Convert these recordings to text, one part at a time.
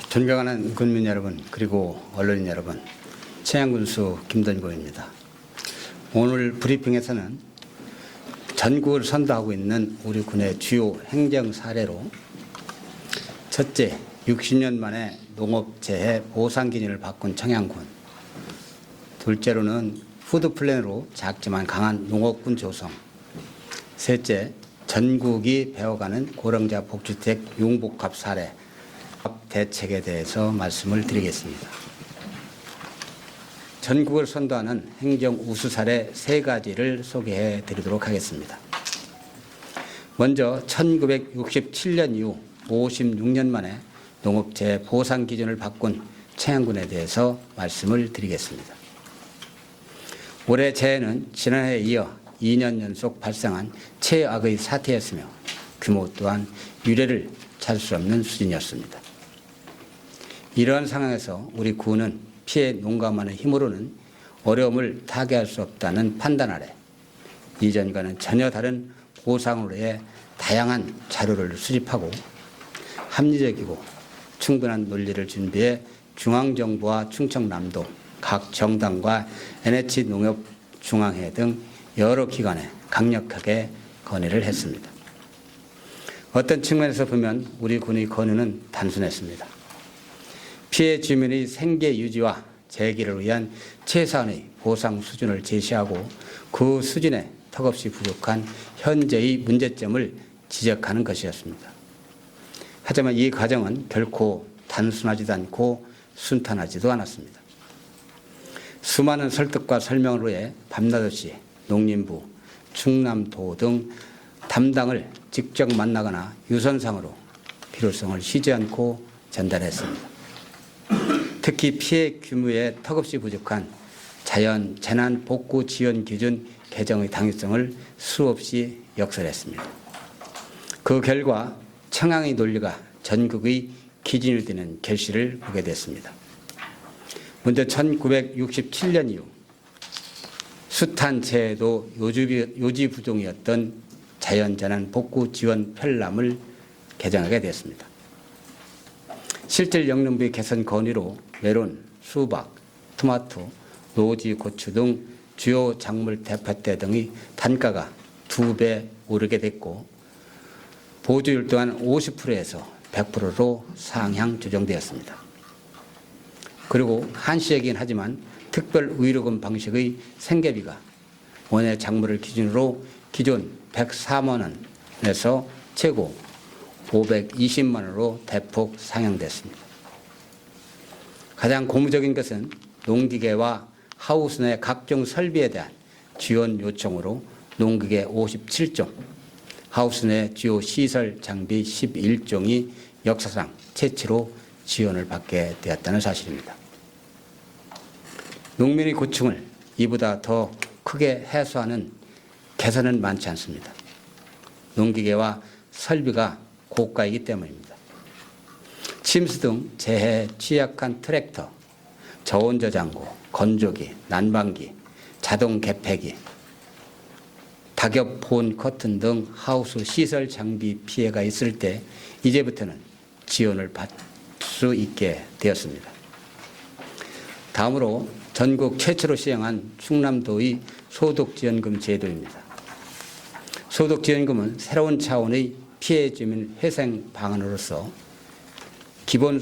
존경하는 국민 여러분, 그리고 언론인 여러분, 청양군수 김던구입니다. 오늘 브리핑에서는 전국을 선도하고 있는 우리 군의 주요 행정 사례로 첫째, 60년 만에 농업재해 보상기준을 바꾼 청양군. 둘째로는 푸드플랜으로 작지만 강한 농업군 조성. 셋째, 전국이 배워가는 고령자 복지주택 융복합 사례 대책에 대해서 말씀을 드리겠습니다. 전국을 선도하는 행정 우수 사례 3가지를 소개해 드리도록 하겠습니다. 먼저 1967년 이후 56년 만에 농업재해 보상 기준을 바꾼 청양군에 대해서 말씀을 드리겠습니다. 올해 재해는 지난해에 이어 2년 연속 발생한 최악의 사태였으며 규모 또한 유례를 찾을 수 없는 수준이었습니다. 이러한 상황에서 우리 군은 피해 농가만의 힘으로는 어려움을 타개할 수 없다는 판단 아래 이전과는 전혀 다른 보상으로의 다양한 자료를 수집하고 합리적이고 충분한 논리를 준비해 중앙정부와 충청남도 각 정당과 NH농협중앙회 등 여러 기관에 강력하게 건의를 했습니다. 어떤 측면에서 보면 우리 군의 건의는 단순했습니다. 피해 주민의 생계 유지와 재기를 위한 최소한의 보상 수준을 제시하고 그 수준에 턱없이 부족한 현재의 문제점을 지적하는 것이었습니다. 하지만 이 과정은 결코 단순하지도 않고 순탄하지도 않았습니다. 수많은 설득과 설명을 위해 밤낮없이 농림부, 충남도 등 담당을 직접 만나거나 유선상으로 필요성을 쉬지 않고 전달했습니다. 특히 피해 규모에 턱없이 부족한 자연 재난 복구 지원 기준 개정의 당위성을 수없이 역설했습니다. 그 결과 청양의 논리가 전국의 기준이 되는 결실을 보게 됐습니다. 먼저 1967년 이후 숱한 재해도 요지부동이었던 자연재난 복구 지원 편람을 개정하게 됐습니다. 실질 영농부의 개선 건의로 메론, 수박, 토마토, 노지, 고추 등 주요 작물 대파대 등의 단가가 2배 오르게 됐고 보조율 또한 50%에서 100%로 상향 조정되었습니다. 그리고 한시이긴 하지만 특별 의료금 방식의 생계비가 원예 작물을 기준으로 기존 104만 원에서 최고 520만 원으로 대폭 상향됐습니다. 가장 고무적인 것은 농기계와 하우스 내 각종 설비에 대한 지원 요청으로 농기계 57종, 하우스 내 주요 시설 장비 11종이 역사상 최초로 지원을 받게 되었다는 사실입니다. 농민의 고충을 이보다 더 크게 해소하는 개선은 많지 않습니다. 농기계와 설비가 고가이기 때문입니다. 침수 등 재해에 취약한 트랙터, 저온저장고, 건조기, 난방기, 자동 개폐기, 낙엽 본 커튼 등 하우스 시설 장비 피해가 있을 때 이제부터는 지원을 받을 수 있게 되었습니다. 다음으로 전국 최초로 시행한 충남도의 소득지원금 제도입니다. 소득지원금은 새로운 차원의 피해 주민 회생 방안으로서 기본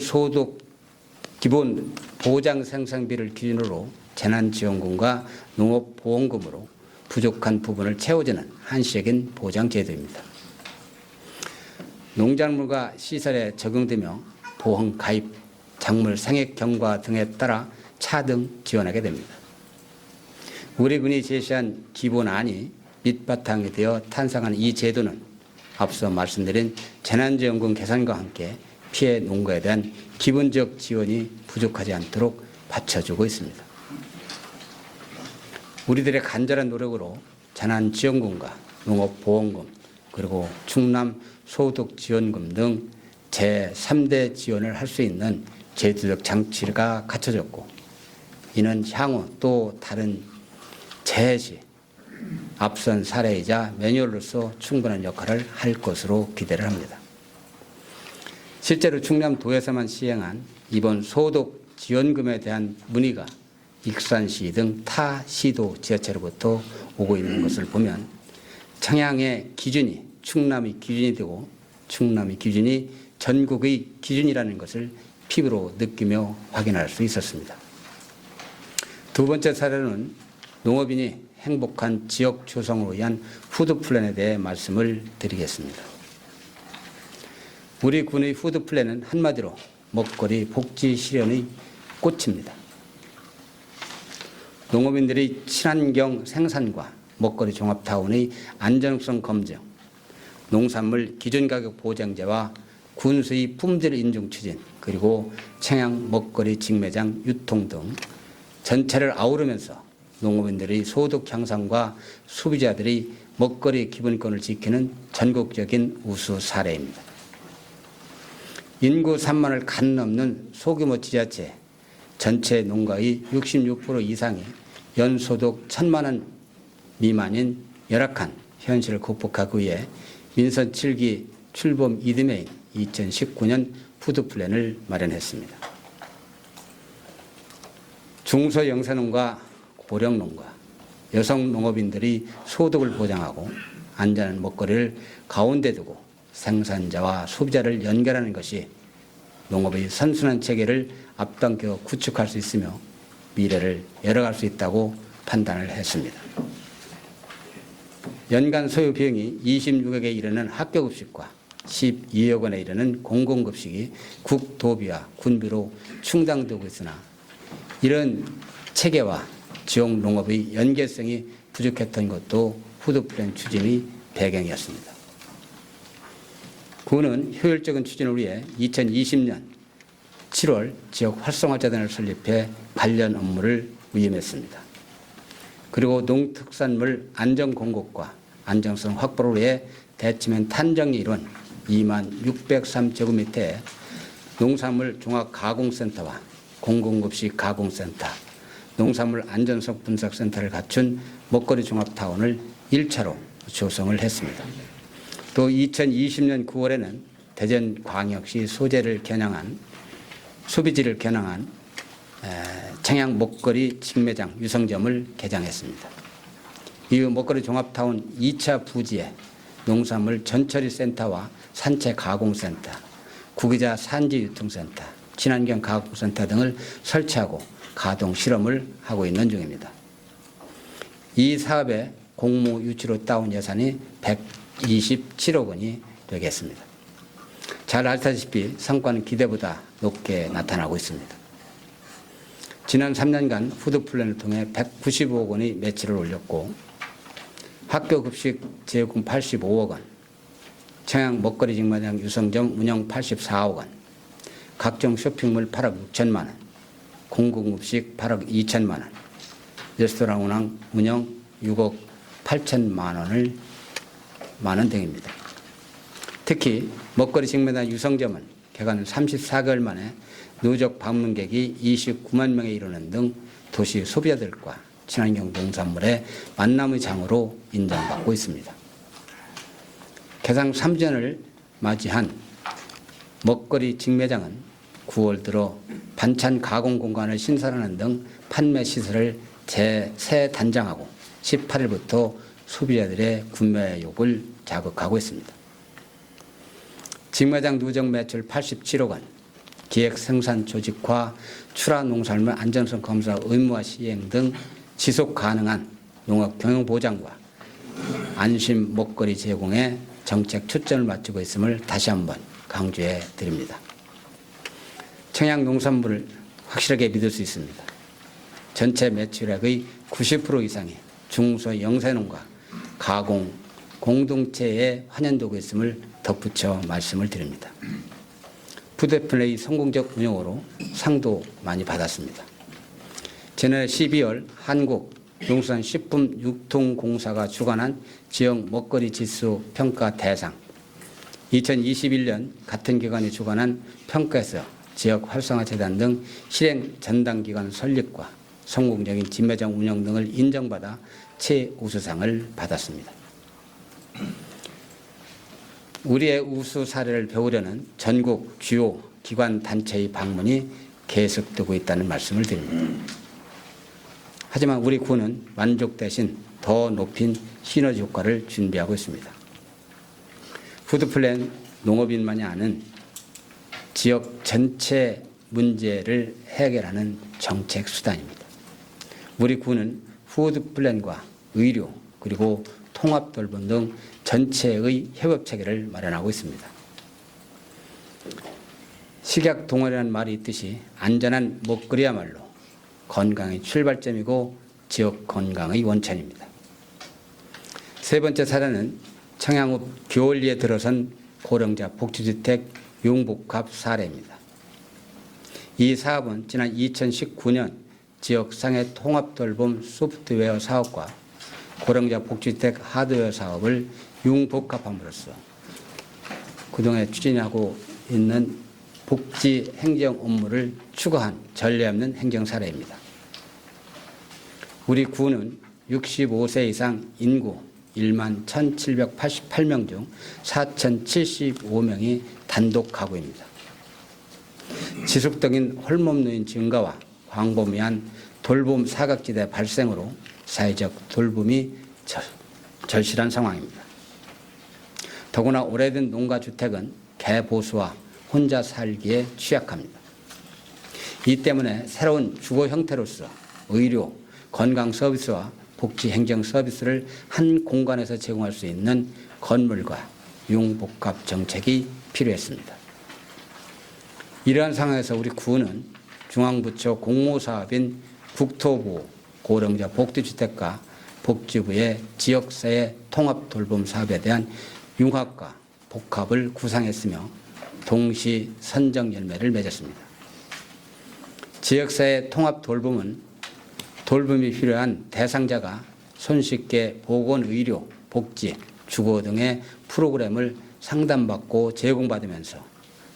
보장 생산비를 기준으로 재난지원금과 농업보험금으로 부족한 부분을 채워주는 한시적인 보장 제도입니다. 농작물과 시설에 적용되며 보험 가입, 작물 생액 경과 등에 따라 차등 지원하게 됩니다. 우리 군이 제시한 기본안이 밑바탕이 되어 탄생한 이 제도는 앞서 말씀드린 재난지원금 개선과 함께 피해 농가에 대한 기본적 지원이 부족하지 않도록 받쳐주고 있습니다. 우리들의 간절한 노력으로 재난지원금과 농업보험금 그리고 충남 소득지원금 등 제3대 지원을 할 수 있는 제도적 장치가 갖춰졌고 이는 향후 또 다른 재해 시 앞선 사례이자 매뉴얼로서 충분한 역할을 할 것으로 기대를 합니다. 실제로 충남도에서만 시행한 이번 소득 지원금에 대한 문의가 익산시 등 타 시도 지자체로부터 오고 있는 것을 보면 청양의 기준이 충남의 기준이 되고 충남의 기준이 전국의 기준이라는 것을 피부로 느끼며 확인할 수 있었습니다. 두 번째 사례는 농업인이 행복한 지역 조성을 위한 푸드 플랜에 대해 말씀을 드리겠습니다. 우리 군의 푸드 플랜은 한마디로 먹거리 복지 실현의 꽃입니다. 농업인들의 친환경 생산과 먹거리 종합타운의 안정성 검증, 농산물 기준가격 보장제와 군수의 품질 인증 추진, 그리고 청양 먹거리 직매장 유통 등 전체를 아우르면서 농업인들의 소득 향상과 소비자들의 먹거리 기본권을 지키는 전국적인 우수 사례입니다. 인구 3만을 간 넘는 소규모 지자체 전체 농가의 66% 이상이 연소득 1,000만 원 미만인 열악한 현실을 극복하기 위해 민선 7기 출범 이듬해인 2019년 푸드플랜을 마련했습니다. 중소영세농가, 고령농가, 여성 농업인들이 소득을 보장하고 안전한 먹거리를 가운데 두고 생산자와 소비자를 연결하는 것이 농업의 선순환 체계를 앞당겨 구축할 수 있으며 미래를 열어갈 수 있다고 판단을 했습니다. 연간 소요 비용이 26억에 이르는 학교급식과 12억 원에 이르는 공공급식이 국도비와 군비로 충당되고 있으나 이런 체계와 지역 농업의 연계성이 부족했던 것도 푸드플랜 추진의 배경이었습니다. 군은 효율적인 추진을 위해 2020년 7월 지역 활성화재단을 설립해 관련 업무를 위임했습니다. 그리고 농특산물 안전 공급과 안정성 확보를 위해 대치면 탄정이 이룬 2603제곱미터의 농산물 종합가공센터와 공공급식 가공센터, 농산물 안전성 분석센터를 갖춘 먹거리 종합타운을 1차로 조성을 했습니다. 또 2020년 9월에는 대전광역시 소비지를 겨냥한 청양 먹거리 직매장 유성점을 개장했습니다. 이후 먹거리 종합타운 2차 부지에 농산물 전처리 센터와 산채 가공센터, 구기자 산지 유통센터, 친환경 가공센터 등을 설치하고 가동 실험을 하고 있는 중입니다. 이 사업의 공모 유치로 따온 예산이 127억 원이 되겠습니다. 잘 아시다시피 성과는 기대보다 높게 나타나고 있습니다. 지난 3년간 푸드플랜을 통해 195억 원의 매출을 올렸고 학교급식 제공 85억 원, 청양 먹거리 직매장 유성점 운영 84억 원, 각종 쇼핑몰 8억 6천만 원, 공공급식 8억 2천만 원, 레스토랑 운영 6억 8천만 원 등입니다. 특히 먹거리 직매장 유성점은 개관 34개월 만에 누적 방문객이 29만 명에 이르는 등 도시 소비자들과 친환경 농산물의 만남의 장으로 인정받고 있습니다. 개장 3주년을 맞이한 먹거리 직매장은 9월 들어 반찬 가공 공간을 신설하는 등 판매 시설을 재단장하고 18일부터 소비자들의 구매욕을 자극하고 있습니다. 직매장 누적 매출 87억 원, 기획 생산 조직화, 출하 농산물 안전성 검사 의무화 시행 등 지속 가능한 농업 경영 보장과 안심 먹거리 제공에 정책 초점을 맞추고 있음을 다시 한번 강조해 드립니다. 청양 농산물을 확실하게 믿을 수 있습니다. 전체 매출액의 90% 이상이 중소영세농가, 가공, 공동체에 환원되고 있음을 덧붙여 말씀을 드립니다. 푸드플랜의 성공적 운영으로 상도 많이 받았습니다. 지난해 12월 한국농수산식품유통공사가 주관한 지역 먹거리 지수 평가 대상, 2021년 같은 기관이 주관한 평가에서 지역 활성화 재단 등 실행 전담 기관 설립과 성공적인 진매장 운영 등을 인정받아 최우수상을 받았습니다. 우리의 우수 사례를 배우려는 전국 주요 기관 단체의 방문이 계속되고 있다는 말씀을 드립니다. 하지만 우리 군은 만족 대신 더 높인 시너지 효과를 준비하고 있습니다. 푸드플랜 농업인만이 아는 지역 전체 문제를 해결하는 정책 수단입니다. 우리 군은 푸드플랜과 의료 그리고 통합돌봄 등 전체의 협업체계를 마련하고 있습니다. 식약동원이라는 말이 있듯이 안전한 먹거리야말로 건강의 출발점이고 지역 건강의 원천입니다. 세 번째 사례는 청양읍 교월리에 들어선 고령자 복지주택 융복합 사례입니다. 이 사업은 지난 2019년 지역상해 통합돌봄 소프트웨어 사업과 고령자 복지주택 하드웨어 사업을 융복합함으로써 그동안 추진하고 있는 복지 행정 업무를 추가한 전례 없는 행정 사례입니다. 우리 구는 65세 이상 인구 1만 1,788명 중 4,075명이 단독 가구입니다. 지속적인 홀몸노인 증가와 광범위한 돌봄 사각지대 발생으로 사회적 돌봄이 절실한 상황입니다. 더구나 오래된 농가주택은 개보수와 혼자 살기에 취약합니다. 이 때문에 새로운 주거 형태로서 의료, 건강 서비스와 복지 행정 서비스를 한 공간에서 제공할 수 있는 건물과 융복합 정책이 필요했습니다. 이러한 상황에서 우리 구는 중앙부처 공모사업인 국토부 고령자 복지주택과 복지부의 지역사회 통합돌봄 사업에 대한 융합과 복합을 구상했으며 동시 선정 열매를 맺었습니다. 지역사회 통합돌봄은 돌봄이 필요한 대상자가 손쉽게 보건의료, 복지, 주거 등의 프로그램을 상담받고 제공받으면서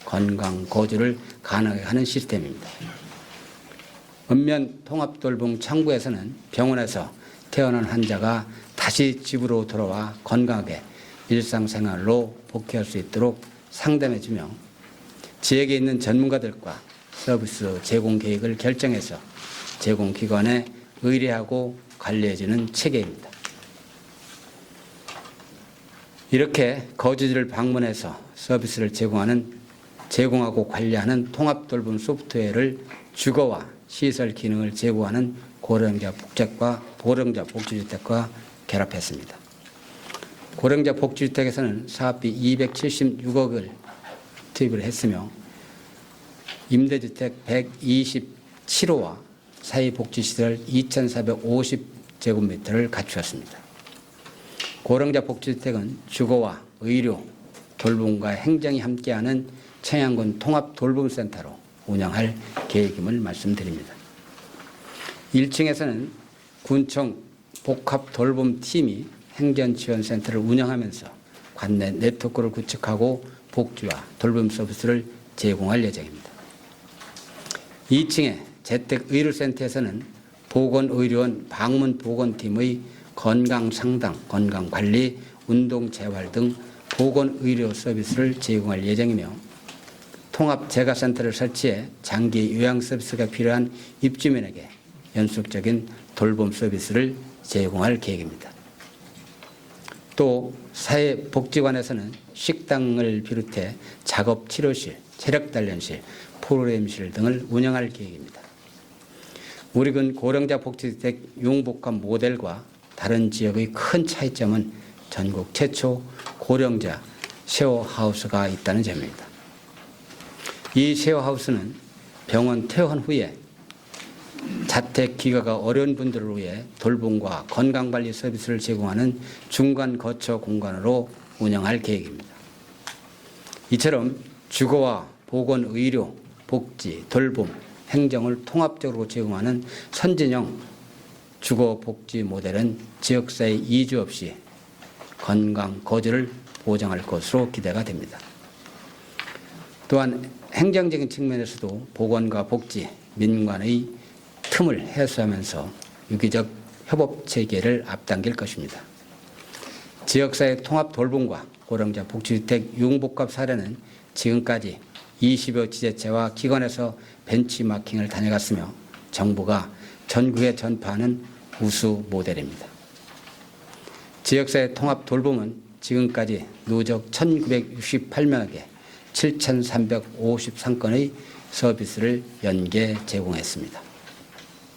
건강 거주를 가능하게 하는 시스템입니다. 읍면 통합돌봄 창구에서는 병원에서 태어난 환자가 다시 집으로 돌아와 건강하게 일상생활로 복귀할 수 있도록 상담해주며 지역에 있는 전문가들과 서비스 제공 계획을 결정해서 제공기관에 의뢰하고 관리해주는 체계입니다. 이렇게 거주지를 방문해서 서비스를 제공하고 관리하는 통합돌봄 소프트웨어를 주거와 시설 기능을 제공하는 고령자 복지주택과 결합했습니다. 고령자 복지주택에서는 사업비 276억을 투입을 했으며 임대주택 127호와 사회복지시설 2,450제곱미터를 갖추었습니다. 고령자 복지주택은 주거와 의료, 돌봄과 행정이 함께하는 청양군 통합돌봄센터로 운영할 계획임을 말씀드립니다. 1층에서는 군청 복합돌봄팀이 행정지원센터를 운영하면서 관내 네트워크를 구축하고 복지와 돌봄 서비스를 제공할 예정입니다. 2층에 재택의료센터에서는 보건의료원 방문보건팀의 건강상담, 건강관리, 운동재활 등 보건의료 서비스를 제공할 예정이며 통합재가센터를 설치해 장기 요양 서비스가 필요한 입주민에게 연속적인 돌봄 서비스를 제공할 계획입니다. 또 사회복지관에서는 식당을 비롯해 작업치료실, 체력단련실, 프로그램실 등을 운영할 계획입니다. 우리 군 고령자 복지주택 융복합 모델과 다른 지역의 큰 차이점은 전국 최초 고령자 쉐어하우스가 있다는 점입니다. 이 쉐어하우스는 병원 퇴원 후에 자택 귀가가 어려운 분들을 위해 돌봄과 건강관리 서비스를 제공하는 중간 거처 공간으로 운영할 계획입니다. 이처럼 주거와 보건, 의료, 복지, 돌봄, 행정을 통합적으로 제공하는 선진형 주거 복지 모델은 지역사회 이주 없이 건강 거주를 보장할 것으로 기대가 됩니다. 또한 행정적인 측면에서도 보건과 복지, 민관의 틈을 해소하면서 유기적 협업 체계를 앞당길 것입니다. 지역사회 통합 돌봄과 고령자 복지주택 융복합 사례는 지금까지 20여 지자체와 기관에서 벤치마킹을 다녀갔으며 정부가 전국에 전파하는 우수 모델입니다. 지역사회 통합 돌봄은 지금까지 누적 1968명에게 7,353건의 서비스를 연계 제공했습니다.